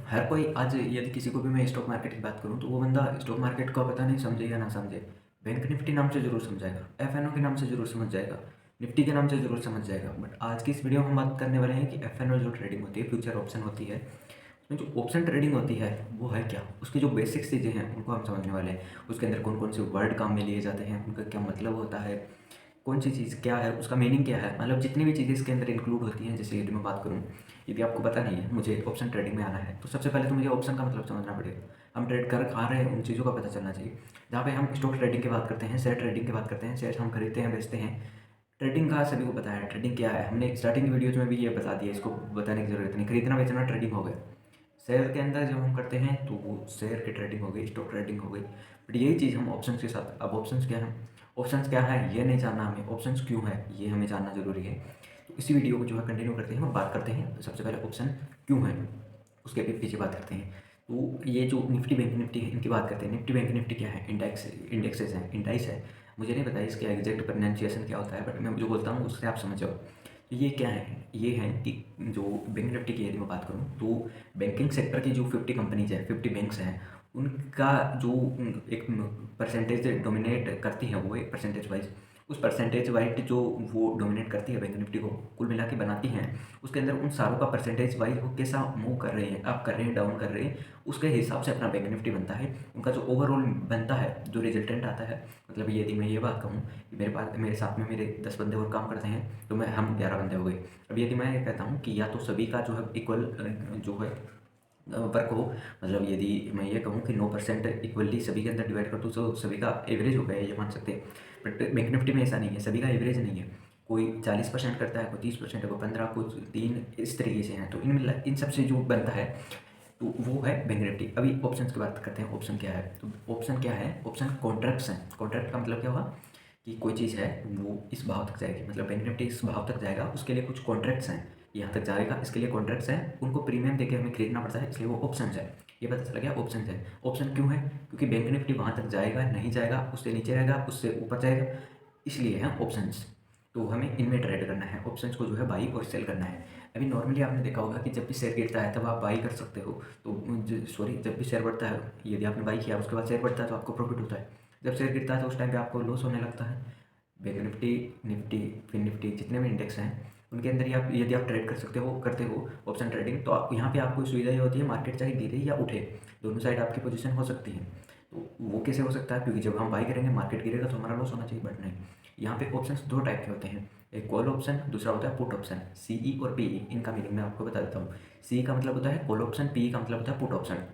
हर कोई आज यदि किसी को भी मैं स्टॉक मार्केट की बात करूँ तो वो बंदा स्टॉक मार्केट को पता नहीं समझे या ना समझे, बैंक निफ्टी नाम से ज़रूर समझाएगा, एफएनओ के नाम से ज़रूर समझ जाएगा, निफ्टी के नाम से ज़रूर समझ जाएगा। बट आज की इस वीडियो में हम बात करने वाले हैं कि एफएनओ जो ट्रेडिंग होती है, फ्यूचर ऑप्शन होती है, उसमें जो ऑप्शन ट्रेडिंग होती है वो है क्या, उसकी जो बेसिक चीज़ें हैं उनको हम समझने वाले हैं। उसके अंदर कौन कौन से वर्ड काम में लिए जाते हैं, उनका क्या मतलब होता है, कौन सी चीज़ क्या है, उसका मीनिंग क्या है, मतलब जितनी भी चीज़ें इसके अंदर इंक्लूड होती हैं। जैसे यदि मैं बात करूँ, यदि आपको पता नहीं है मुझे ऑप्शन ट्रेडिंग में आना है, तो सबसे पहले तो मुझे ऑप्शन का मतलब समझना पड़ेगा। हम ट्रेड कर खा रहे हैं उन चीज़ों का पता चलना चाहिए। जहाँ पे हम स्टॉक ट्रेडिंग की बात करते हैं, शेयर ट्रेडिंग की बात करते हैं, शेयर हम खरीदते हैं बेचते हैं। ट्रेडिंग का सभी को पता है, ट्रेडिंग क्या है, हमने स्टार्टिंग वीडियोज में भी ये बता दिया, इसको बताने की ज़रूरत नहीं। खरीदना बेचना ट्रेडिंग हो गया। शेयर के अंदर जब हम करते हैं तो वो शेयर की ट्रेडिंग हो गई, स्टॉक ट्रेडिंग हो गई। बट यही चीज़ हम ऑप्शंस के साथ, अब ऑप्शंस क्या है, ऑप्शंस क्या है ये नहीं जानना हमें, ऑप्शंस क्यों है ये हमें जानना ज़रूरी है। तो इसी वीडियो को जो है कंटिन्यू करते हैं और बात करते हैं। तो सबसे पहले ऑप्शन क्यों है, उसके भी पीछे बात करते हैं। तो ये जो निफ्टी बैंक निफ्टी है इनकी बात करते हैं। निफ्टी बैंक निफ्टी क्या है, इंडेक्सेस हैं, इंडाइस है। मुझे नहीं पता इसका एग्जैक्ट प्रोनाउंसिएशन क्या होता है, बट मैं जो बोलता हूँ उससे आप समझ जाओ। तो ये क्या है, ये है कि जो बैंक निफ्टी की यदि मैं बात करूँ तो बैंकिंग सेक्टर की जो 50 कंपनीज हैं, 50 बैंक्स हैं, उनका जो एक परसेंटेज डोमिनेट करती है, वो एक परसेंटेज वाइज, उस परसेंटेज वाइज जो वो डोमिनेट करती है बैंक निफ्टी को, कुल मिला के बनाती हैं। उसके अंदर उन सारों का परसेंटेज वाइज वो कैसा मूव कर रहे हैं, अप कर रहे हैं, डाउन कर रहे हैं, उसके हिसाब से अपना बैंक निफ्टी बनता है। उनका जो ओवरऑल बनता है, जो रिजल्टेंट आता है, मतलब यदि मैं ये बात कहूँ कि मेरे साथ में मेरे 10 बंदे और काम करते हैं तो हम 11 बंदे हो गए। अब यदि मैं ये कहता हूँ कि या तो सभी का जो है इक्वल जो है वर्क हो, मतलब यदि मैं ये कहूँ कि 9% इक्वली सभी के अंदर डिवाइड कर दूँ तो सभी का एवरेज हो गया, ये मान सकते हैं। बट बैंक निफ्टी में ऐसा नहीं है, सभी का एवरेज नहीं है। कोई 40% करता है, कोई 30% है, कोई 15, कुछ 3, इस तरीके से हैं। तो इन सब से जो बनता है तो वो है बैंक निफ्टी। अभी ऑप्शन की बात करते हैं, ऑप्शन क्या है। तो ऑप्शन क्या है, ऑप्शन कॉन्ट्रैक्ट्स हैं। कॉन्ट्रैक्ट का मतलब क्या हुआ कि कोई चीज़ है वो इस भाव तक जाएगी, मतलब बैंक निफ्टी इस भाव तक जाएगा, उसके लिए कुछ कॉन्ट्रैक्ट्स हैं, यहाँ तक जाएगा, इसके लिए कॉन्ट्रैक्ट्स हैं, उनको प्रीमियम देके हमें खरीदना पड़ता है, इसलिए वो ऑप्शन है। ये पता चला गया ऑप्शन है। ऑप्शन क्यों है, क्योंकि बैंक निफ्टी वहाँ तक जाएगा नहीं जाएगा, उससे नीचे रहेगा, उससे ऊपर जाएगा, इसलिए है ऑप्शंस। तो हमें इनमें ट्रेड करना है, ऑप्शंस को जो है बाई और सेल करना है। अभी नॉर्मली आपने देखा होगा कि जब भी शेयर गिरता है तब आप बाई कर सकते हो, तो सॉरी, जब भी शेयर बढ़ता है यदि आपने बाई किया उसके बाद शेयर बढ़ता है तो आपको प्रॉफिट होता है। जब शेयर गिरता है तो उस टाइम पे आपको लॉस होने लगता है। बैंक निफ्टी, निफ्टी, फिन निफ्टी, जितने भी इंडेक्स हैं उनके अंदर ही आप यदि आप ट्रेड कर सकते हो, करते हो ऑप्शन ट्रेडिंग, तो आप यहाँ पे आपको सुविधा ये होती है, मार्केट चाहे गिरे या उठे, दोनों साइड आपकी पोजीशन हो सकती है। तो वो कैसे हो सकता है, क्योंकि जब हम बाई करेंगे मार्केट गिरेगा तो हमारा लॉस होना चाहिए, बट नहीं। यहाँ पे ऑप्शन दो टाइप के होते हैं, एक कॉल ऑप्शन, दूसरा होता है पुट ऑप्शन। सीई और पीई, इनका मीनिंग मैं आपको बता देता हूँ। सीई का मतलब होता है कॉल ऑप्शन, पीई का मतलब होता है पुट ऑप्शन।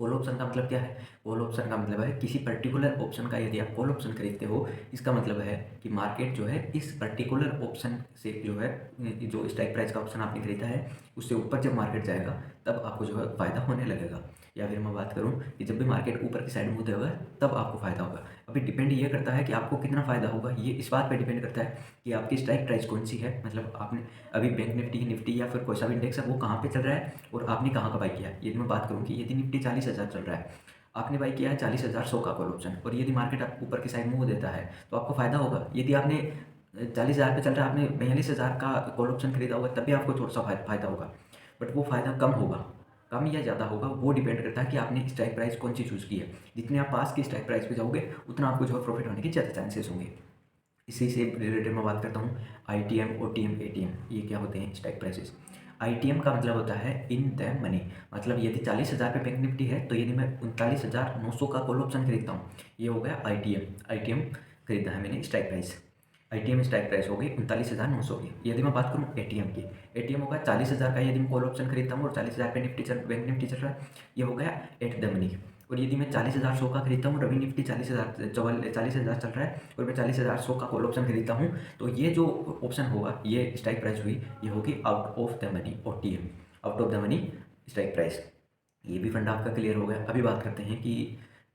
कॉल ऑप्शन का मतलब क्या है, कॉल ऑप्शन का मतलब है किसी पर्टिकुलर ऑप्शन का यदि आप कॉल ऑप्शन खरीदते हो, इसका मतलब है कि मार्केट जो है इस पर्टिकुलर ऑप्शन से जो है, जो स्ट्राइक प्राइस का ऑप्शन आपने खरीदा है उससे ऊपर जब मार्केट जाएगा तब आपको जो है फ़ायदा होने लगेगा। या फिर मैं बात करूं कि जब भी मार्केट ऊपर की साइड मूव होगा तब आपको फ़ायदा होगा। अभी डिपेंड ये करता है कि आपको कितना फ़ायदा होगा, ये इस बात पे डिपेंड करता है कि आपकी स्ट्राइक प्राइस कौन सी है, मतलब आपने अभी बैंक निफ्टी, निफ्टी या फिर कोई सा भी इंडेक्स है वो कहाँ पे चल रहा है और आपने कहाँ का बाई किया है। यदि मैं बात करूँ कि यदि निफ्टी 40,000 चल रहा है, आपने बाई किया है 40,100 का कॉल ऑप्शन, और यदि मार्केट आप ऊपर की साइड मूव देता है तो आपको फ़ायदा होगा। यदि आपने 40,000 पे चल रहा है, आपने 42,000 का कॉल ऑप्शन खरीदा होगा, तब भी आपको थोड़ा सा फ़ायदा होगा, बट वो फ़ायदा कम होगा। कम या ज़्यादा होगा वो डिपेंड करता है कि आपने स्ट्राइक प्राइस कौन सी चूज़ की है। जितने आप पास की स्ट्राइक प्राइस पे जाओगे उतना आपको जो है प्रॉफिट होने के ज़्यादा चांसेस होंगे। इसी से रिलेटेड मैं बात करता हूँ, आईटीएम, ओटीएम, एटीएम, ये क्या होते हैं स्ट्राइक प्राइसेस। आईटीएम का मतलब होता है इन द मनी, मतलब यदि 40,000 पे बैंक निफ्टी है तो यदि मैं 39,900 का कॉल ऑप्शन खरीदता हूँ, ये हो गया आईटीएम। आईटीएम खरीदा है मैंने, strike price, ITM strike price हो गई 39,900 की। यदि मैं बात करूँ एटीएम की, एटीएम होगा 40,000 का, यदि मैं कॉल ऑप्शन खरीदता हूँ और 40,000 पे बैंक निफ्टी चल रहा है, ये हो गया एट द मनी। और यदि मैं 40,100 का खरीदता हूँ, रवि निफ्टी 40,000 चल रहा है और मैं 40,100 का कॉल ऑप्शन खरीदता हूँ, तो ये जो ऑप्शन होगा, ये स्ट्राइक प्राइस हुई, ये होगी out of the money, OTM, out of the money strike price. ये भी फंडा आपका क्लियर हो गया। अभी बात करते हैं कि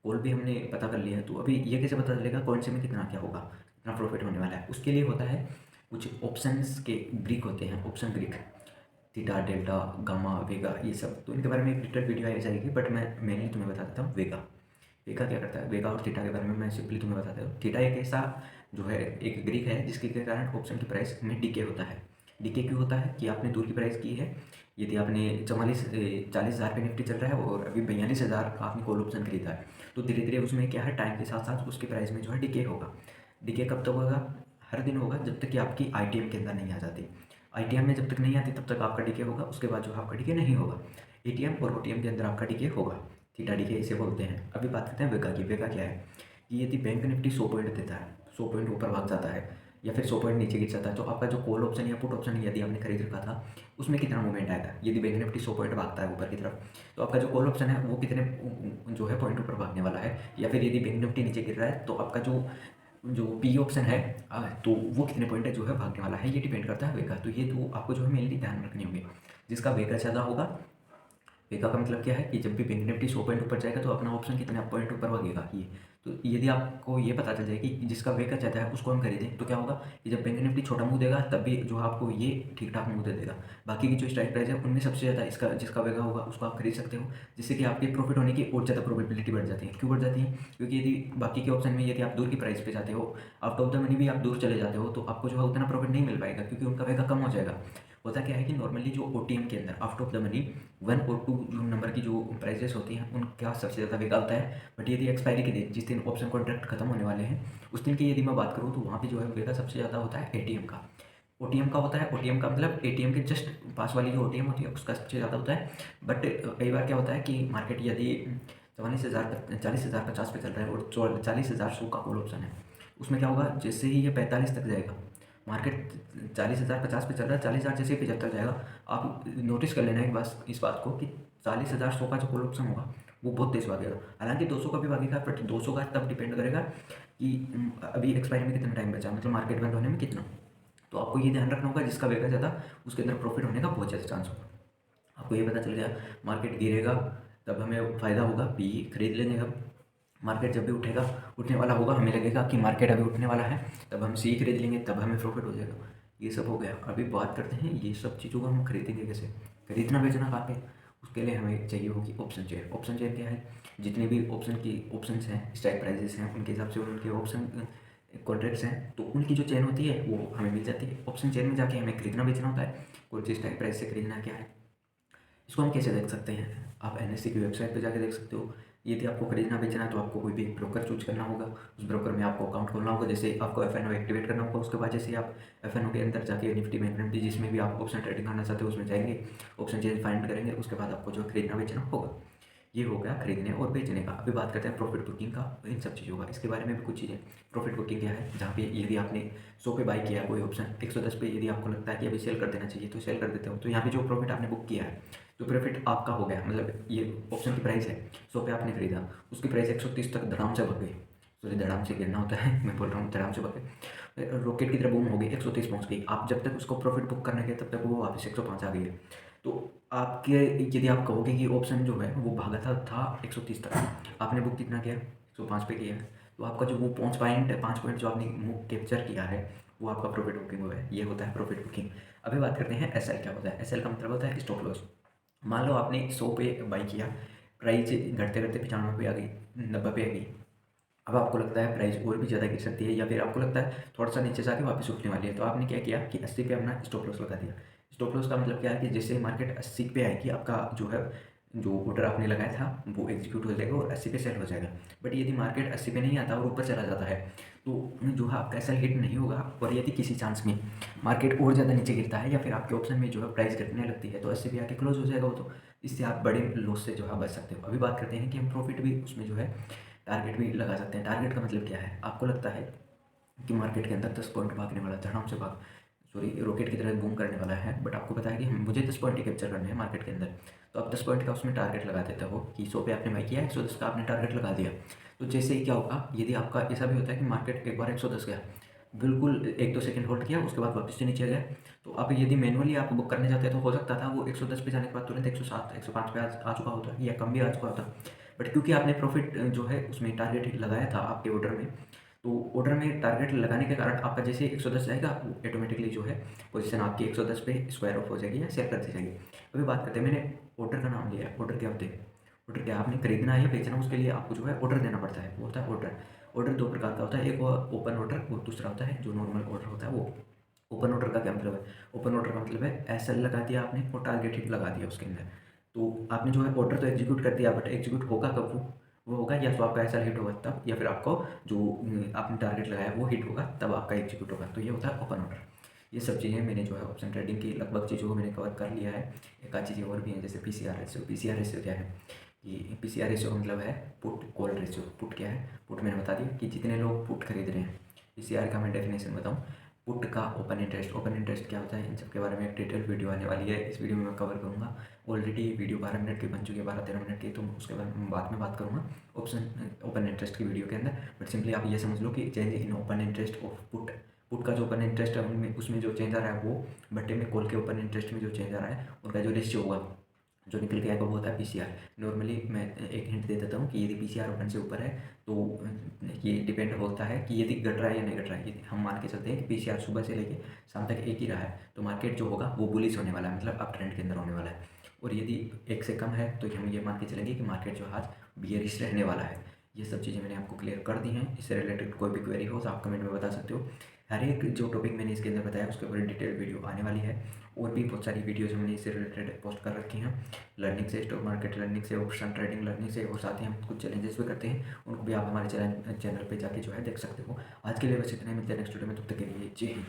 कॉल भी हमने पता कर लिया है, तो अभी ये कैसे पता चलेगा कौन से में कितना क्या होगा, कितना प्रॉफिट होने वाला है। उसके लिए होता है कुछ ऑप्शंस के ग्रीक होते हैं, option Greek, theta, delta, gamma, vega, ये सब। तो इनके बारे में एक डिटेल वीडियो आ जाएगी, बट मैं मेनली तुम्हें बता देता हूँ वेगा। वेगा क्या करता है, वेगा और थीटा के बारे में मैं सिंपली तुम्हें बताता हूँ। थीटा एक ऐसा जो है एक ग्रीक है जिसके के कारण ऑप्शन की प्राइस में डीके होता है। डीके क्यों होता है कि आपने दूर की प्राइस की है, यदि आपने 40,000 पे निफ्टी चल रहा है और अभी 42,000 का आपने कॉल ऑप्शन खरीदा है, तो धीरे धीरे उसमें क्या है, टाइम के साथ साथ उसके प्राइस में जो है डिके होगा। डिके कब तक होगा? हर दिन होगा, जब तक कि आपकी आईटीएम के अंदर नहीं आ जाती। आईटीएम में जब तक नहीं आती तब तक आपका डिके होगा, उसके बाद जो है आपका डिके नहीं होगा। एटीएम और ओटीएम के अंदर आपका डिके होगा। थीटा डिके इसे बोलते हैं। अभी बात करते हैं वेगा की। वेगा क्या है कि यदि बैंक निफ्टी 100 पॉइंट देता है, 100 पॉइंट ऊपर भाग जाता है या फिर 100 पॉइंट नीचे गिर जाता है, तो आपका जो कॉल ऑप्शन या पुट ऑप्शन यदि आपने खरीद रखा था उसमें कितना मूवमेंट आएगा। यदि बैंक निफ्टी 100 पॉइंट भागता है ऊपर की तरफ, तो आपका जो कॉल ऑप्शन है वो कितने जो है पॉइंट ऊपर भागने वाला है। या फिर यदि बैंक निफ्टी नीचे गिर रहा है तो आपका जो पी ऑप्शन है तो वो कितने पॉइंट जो है भागने वाला है, ये डिपेंड करता है वेगा। तो ये तो आपको जो है मेनली ध्यान रखनी होगी। जिसका वेगा ज़्यादा होगा, वेगा का मतलब क्या है कि जब भी बैंक निफ्टी 100 पॉइंट ऊपर जाएगा तो अपना ऑप्शन कितने पॉइंट ऊपर भागेगा ये। तो यदि आपको ये पता चल जाए कि जिसका वेगा ज़्यादा है उसको हम खरीदें, तो क्या होगा कि जब बैंक निफ्टी छोटा मुँह देगा तब भी जो है आपको ये ठीक ठाक मुँह दे देगा। बाकी की जो स्ट्राइक प्राइस है उनमें सबसे ज़्यादा इसका जिसका वेगा होगा उसको आप खरीद सकते हो, जिससे कि आपके प्रॉफिट होने की और ज़्यादा प्रोबेबिलिटी बढ़ जाती है। क्यों बढ़ जाती है? क्योंकि यदि बाकी के ऑप्शन में यदि आप दूर की प्राइस पे जाते हो, आउट ऑफ द मनी भी आप दूर चले जाते हो, तो आपको जो है उतना प्रॉफिट नहीं मिल पाएगा, क्योंकि उनका वेगा कम हो जाएगा। होता क्या है कि नॉर्मली जो ओटीएम के अंदर आउट ऑफ द मनी 1 और 2 जो नंबर की जो प्राइजेस होती हैं उनका सबसे ज़्यादा वेगा होता है। बट यदि एक्सपायरी के दिन, जिस दिन ऑप्शन कॉन्ट्रैक्ट खत्म होने वाले हैं, उस दिन की यदि मैं बात करूँ तो वहाँ पे जो है वेगा सबसे ज़्यादा होता है एटीएम का। ओटीएम का होता है, ओटीएम का मतलब एटीएम के जस्ट पास वाली जो ओटीएम होती है उसका सबसे ज़्यादा होता है। बट कई बार क्या होता है कि मार्केट यदि 40,050 पे चल रहा है और 40,100 का कॉल ऑप्शन है, उसमें क्या होगा, जैसे ही ये 45 तक जाएगा, मार्केट 40,050 पे चल रहा है, 40,000 जैसे ही 75 जाएगा, आप नोटिस कर लेना एक बात, इस बात को कि 40,100 का जो कॉल ऑप्शन होगा वो बहुत तेज भागेगा। हालांकि 200 का भी भागेगा, बट 200 का तब डिपेंड करेगा कि अभी एक्सपायरी में कितना टाइम बचा, मतलब मार्केट बंद होने में कितना। तो आपको ये ध्यान रखना होगा, जिसका वेगा ज़्यादा उसके अंदर प्रॉफिट होने का बहुत ज़्यादा चांस होगा। आपको ये पता चल गया मार्केट गिरेगा तब हमें फ़ायदा होगा, पी खरीद लेंगे हम। मार्केट जब भी उठेगा, उठने वाला होगा, हमें लगेगा कि मार्केट अभी उठने वाला है, तब हम सी खरीद लेंगे, तब हमें प्रॉफिट हो जाएगा। ये सब हो गया। अभी बात करते हैं ये सब चीज़ों को हम खरीदेंगे कैसे, खरीदना बेचना कहाँ पे। उसके लिए हमें चाहिए होगी ऑप्शन चेन। ऑप्शन चेन क्या है? जितने भी ऑप्शंस हैं, स्ट्राइक प्राइजेस हैं, उनके हिसाब से उनके ऑप्शन कॉन्ट्रैक्ट्स हैं, तो उनकी जो चेन होती है वो हमें मिल जाती है। ऑप्शन चेन में जाके हमें खरीदना बेचना होता है, कौन सी स्ट्राइक प्राइस से खरीदना क्या है। इसको हम कैसे देख सकते हैं? आप एनएससी की वेबसाइट पर जाके देख सकते हो। यदि आपको खरीदना बेचना है तो आपको कोई भी एक ब्रोकर चूज करना होगा, उस ब्रोकर में आपको अकाउंट खोलना होगा। जैसे आपको एफएनओ एक्टिवेट करना होगा, उसके बाद जैसे आप एफएनओ के अंदर जाके निफ्टी बैंक निफ्टी जिसमें भी आप ऑप्शन ट्रेडिंग करना चाहते हो उसमें जाएंगे, ऑप्शन चेंज फाइंड करेंगे, उसके बाद आपको जो खरीदना बेचना होगा। ये हो गया खरीदने और बेचने का। अभी बात करते हैं प्रॉफिट बुकिंग का, इन सब चीज़ों का। इसके बारे में भी कुछ चीज़ें। प्रॉफिट बुकिंग क्या है? जहाँ पे यदि आपने 100 पे बाई किया है कोई ऑप्शन, 110 पे यदि आपको लगता है कि अभी सेल कर देना चाहिए तो सेल कर देते हो, तो यहाँ पे जो प्रॉफिट आपने बुक किया है, तो प्रॉफिट आपका हो गया। मतलब ये ऑप्शन की प्राइस है 100 पे आपने खरीदा, उसकी प्राइस 130 तक धड़ाम से भग गई। सॉरी, धड़ाम से गिरना होता है, मैं बोल रहा हूँ धड़ाम से भग गई, रॉकेट की तरह बूम हो गई, 130 पहुँच गई। आप जब तक उसको प्रॉफिट बुक करने गए तब तक वो वापस 105 आ गई है। तो आपके यदि आप कहोगे कि ऑप्शन जो है वो भागा था 130 तक, आपने बुक कितना किया? 105 पे किया है, तो आपका जो वो 5 पॉइंट जो आपने कैप्चर किया है वो आपका प्रॉफिट बुकिंग हुआ है। ये होता है प्रॉफिट बुकिंग। अभी बात करते हैं एसएल क्या होता है। एसएल का मतलब होता है स्टॉप लॉस। मान लो आपने 100 पे बाई किया, प्राइस घटते घटते 95 पे आ गई, 90 पे आ गई। अब आपको लगता है प्राइस और भी ज़्यादा गिर सकती है, या फिर आपको लगता है थोड़ा सा नीचे से आके वापस उठने वाली है, तो आपने क्या किया कि 80 पे अपना स्टॉप लॉस लगा दिया। स्टॉप लॉस का मतलब क्या है कि जैसे मार्केट 80 पे आएगी, आपका जो है जो ऑर्डर आपने लगाया था वो एग्जीक्यूट हो जाएगा और 80 पे सेल हो जाएगा। बट यदि मार्केट 80 पे नहीं आता और ऊपर चला जाता है तो जो है आपका सेल हिट नहीं होगा। और यदि किसी चांस में मार्केट और ज़्यादा नीचे गिरता है या फिर आपके ऑप्शन में जो है प्राइस घटने लगती है तो 80 पे आके क्लोज हो जाएगा वो, तो इससे आप बड़े लॉस से जो है बच सकते हो। अभी बात करते हैं कि हम प्रॉफिट भी उसमें जो है टारगेट भी लगा सकते हैं। टारगेट का मतलब क्या है? आपको लगता है कि मार्केट के अंदर 10 पॉइंट भागने वाला, धड़ाम से भाग सॉरी रॉकेट की तरह बूम करने वाला है, बट आपको पता है कि मुझे 10 पॉइंट ही कैप्चर करने हैं मार्केट के अंदर, तो आप 10 पॉइंट का उसमें टारगेट लगा देते हो कि 100 पे आपने बाई किया, 110 का आपने टारगेट लगा दिया। तो जैसे ही क्या होगा, यदि आपका ऐसा भी होता है कि मार्केट एक बार 110 गया, बिल्कुल 1-2 सेकंड होल्ड किया, उसके बाद वापस से नीचे गया, तो अब यदि मैनुअली आप बुक करने जाते हैं तो हो सकता था वो 110 पे जाने के बाद तुरंत 107 105 पे आ चुका होता या कम भी आ चुका होता। बट क्योंकि आपने प्रॉफिट जो है उसमें टारगेट लगाया था आपके ऑर्डर में, तो ऑर्डर में टारगेट लगाने के कारण आपका जैसे 110 जाएगा वो ऑटोमेटिकली जो है पोजीशन आपकी 110 पे स्क्वायर ऑफ हो जाएगी या सेल कर दी जाएगी। अभी बात करते हैं, मैंने ऑर्डर का नाम लिया है। ऑर्डर क्या होते हैं? ऑर्डर क्या, आपने खरीदना है या बेचना, उसके लिए आपको जो है ऑर्डर देना पड़ता है, वो होता है ऑर्डर। ऑर्डर दो प्रकार का होता है, एक ओपन ऑर्डर और दूसरा होता है जो नॉर्मल ऑर्डर होता है वो। ओपन ऑर्डर का क्या मतलब है? ओपन ऑर्डर का मतलब है एसएल लगा दिया आपने और टारगेट हिट लगा दिया उसके अंदर। तो आपने जो है ऑर्डर तो एग्जीक्यूट कर दिया, बट एग्जीक्यूट होगा कब वो होगा या तो आपका एसएल हिट होगा तब, या फिर आपको जो आपने टारगेट लगाया वो हिट होगा तब आपका एग्जीक्यूट होगा। तो ये होता है ओपन ऑर्डर। ये सब चीज़ें मैंने जो है ऑप्शन ट्रेडिंग की लगभग चीज़ों को मैंने कवर कर लिया है। एक आध चीज़ें और भी हैं जैसे पीसीआर रेशियो। पीसीआर रेशियो क्या है? ये पीसीआर रेशियो का मतलब है पुट कॉल रेशियो। पुट क्या है? पुट मैंने बता दिया कि जितने लोग पुट खरीद रहे हैं। पीसीआर का मैं डेफिनेशन बताऊँ, पुट का ओपन इंटरेस्ट। ओपन इंटरेस्ट क्या होता है, इन सब के बारे में एक डिटेल वीडियो आने वाली है, इस वीडियो में मैं कवर करूँगा। ऑलरेडी वीडियो 12 मिनट की बन चुकी है, 12-13 मिनट की, तो उसके बारे में बाद में बात करूँगा ओपन इंटरेस्ट की वीडियो के अंदर। बट सिंपली आप ये समझ लो कि change in open interest of put. Put का जो ओपन इंटरेस्ट है उनमें उसमें जो चेंज आ रहा है वो बट्टे में कॉल के ओपन इंटरेस्ट में जो चेंज आ रहा है उनका जो रेशियो होगा जो निकल के आएगा वो होता है पीसीआर। नॉर्मली मैं एक हिंट दे देता हूँ कि यदि पीसीआर ओपन से ऊपर है तो ये डिपेंड होता है कि यदि घट रहा है या नहीं घट रहा है। यदि हम मान के चलते हैं कि पीसीआर सुबह से लेके शाम तक एक ही रहा है तो मार्केट जो होगा वो बुलिश होने वाला है, मतलब अप ट्रेंड के अंदर होने वाला है। और यदि एक से कम है तो हम ये मान के चलेंगे कि मार्केट जो आज बियरिश रहने वाला है। ये सब चीज़ें मैंने आपको क्लियर कर दी हैं। इससे रिलेटेड कोई भी क्वेरी हो तो आप कमेंट में बता सकते हो। हर एक जो टॉपिक मैंने इसके अंदर बताया उसके ऊपर डिटेल वीडियो आने वाली है। और भी बहुत सारी वीडियोज मैंने इससे रिलेटेड पोस्ट कर रखी हैं, लर्निंग से, स्टॉक मार्केट लर्निंग से, ऑप्शन ट्रेडिंग लर्निंग से, और साथ ही हम कुछ चैलेंजेस भी करते हैं, उनको भी आप हमारे चैनल पे जाके जो है देख सकते हो। आज के लिए बस इतना ही, मिलते हैं नेक्स्ट वीडियो में, तब तक के लिए जय हिंद।